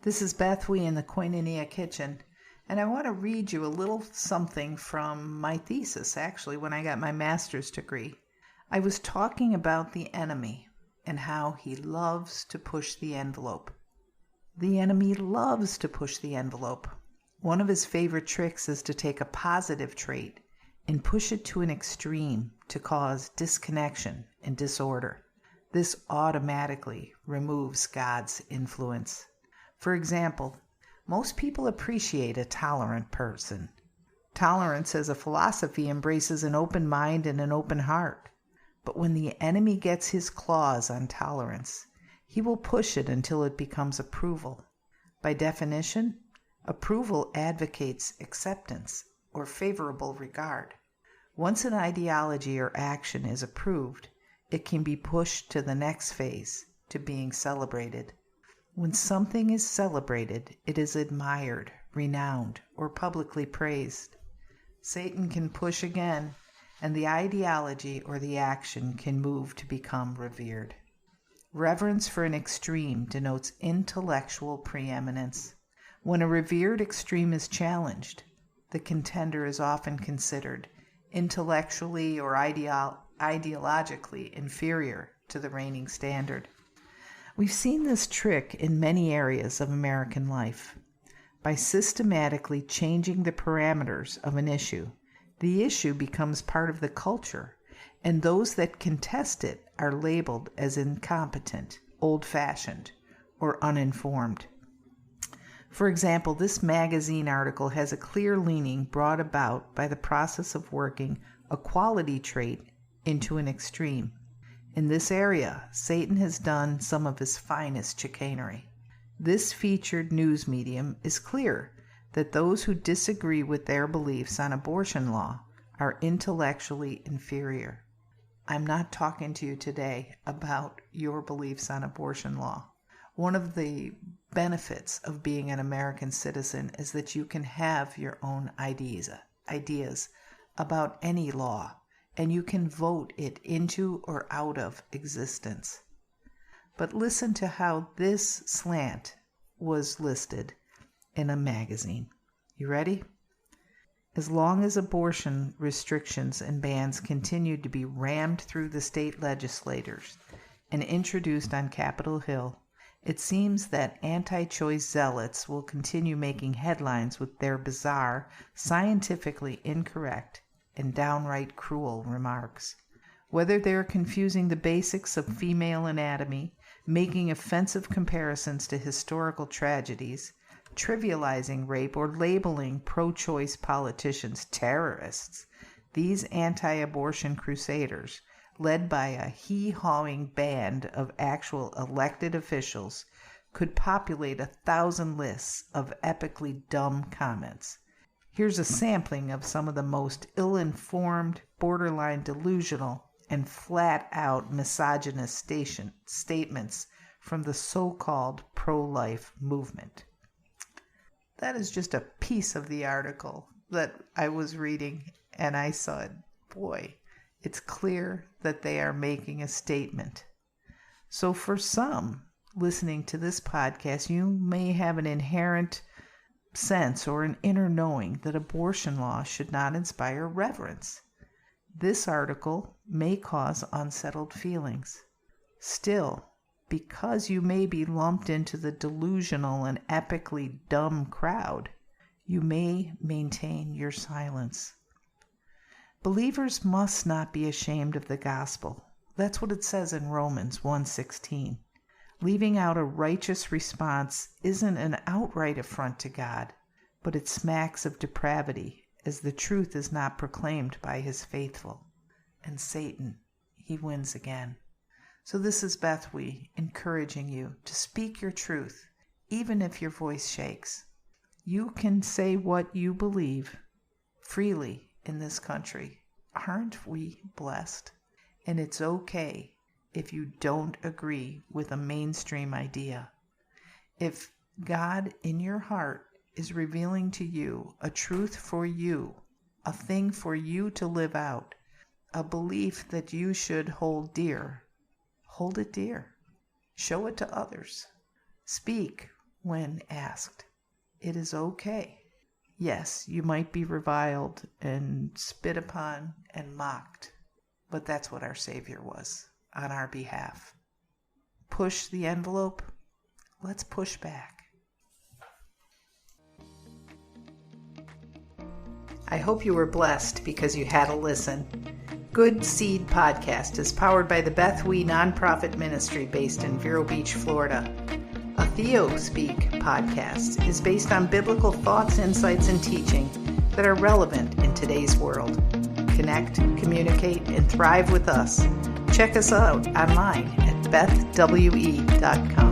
This is BethWe in the Koinonia Kitchen, and I want to read you a little something from my thesis, actually, when I got my master's degree. I was talking about the enemy and how he loves to push the envelope. The enemy loves to push the envelope. One of his favorite tricks is to take a positive trait and push it to an extreme to cause disconnection and disorder. This automatically removes God's influence. For example, most people appreciate a tolerant person. Tolerance as a philosophy embraces an open mind and an open heart. But when the enemy gets his claws on tolerance, he will push it until it becomes approval. By definition, approval advocates acceptance or favorable regard. Once an ideology or action is approved, it can be pushed to the next phase, to being celebrated. When something is celebrated, it is admired, renowned, or publicly praised. Satan can push again, and the ideology or the action can move to become revered. Reverence for an extreme denotes intellectual preeminence. When a revered extreme is challenged, the contender is often considered intellectually or ideologically inferior to the reigning standard. We've seen this trick in many areas of American life. By systematically changing the parameters of an issue, the issue becomes part of the culture, and those that contest it are labeled as incompetent, old-fashioned, or uninformed. For example, this magazine article has a clear leaning brought about by the process of working a quality trait into an extreme. In this area, Satan has done some of his finest chicanery. This featured news medium is clear that those who disagree with their beliefs on abortion law are intellectually inferior. I'm not talking to you today about your beliefs on abortion law. One of the benefits of being an American citizen is that you can have your own ideas about any law, and you can vote it into or out of existence. But listen to how this slant was listed in a magazine. You ready? As long as abortion restrictions and bans continue to be rammed through the state legislators and introduced on Capitol Hill, it seems that anti-choice zealots will continue making headlines with their bizarre, scientifically incorrect, and downright cruel remarks. Whether they're confusing the basics of female anatomy, making offensive comparisons to historical tragedies, trivializing rape, or labeling pro-choice politicians terrorists, these anti-abortion crusaders, led by a hee-hawing band of actual elected officials, could populate 1,000 lists of epically dumb comments. Here's a sampling of some of the most ill-informed, borderline delusional, and flat-out misogynist statements from the so-called pro-life movement. That is just a piece of the article that I was reading, and I said, boy, it's clear that they are making a statement. So for some listening to this podcast, you may have an inherent sense or an inner knowing that abortion law should not inspire reverence. This article may cause unsettled feelings. Still, because you may be lumped into the delusional and epically dumb crowd, you may maintain your silence. Believers must not be ashamed of the gospel. That's what it says in Romans 1:16. Leaving out a righteous response isn't an outright affront to God, but it smacks of depravity, as the truth is not proclaimed by his faithful. And Satan, he wins again. So this is BethWe encouraging you to speak your truth, even if your voice shakes. You can say what you believe freely in this country. Aren't we blessed? And it's okay if you don't agree with a mainstream idea. If God in your heart is revealing to you a truth for you, a thing for you to live out, a belief that you should hold dear. Hold it dear. Show it to others. Speak when asked. It is okay. Yes, you might be reviled and spit upon and mocked, but that's what our Savior was on our behalf. Push the envelope. Let's push back. I hope you were blessed because you had a listen. Good Seed Podcast is powered by the BethWe nonprofit ministry based in Vero Beach, Florida. A TheoSpeak podcast is based on biblical thoughts, insights, and teaching that are relevant in today's world. Connect, communicate, and thrive with us. Check us out online at bethwe.com.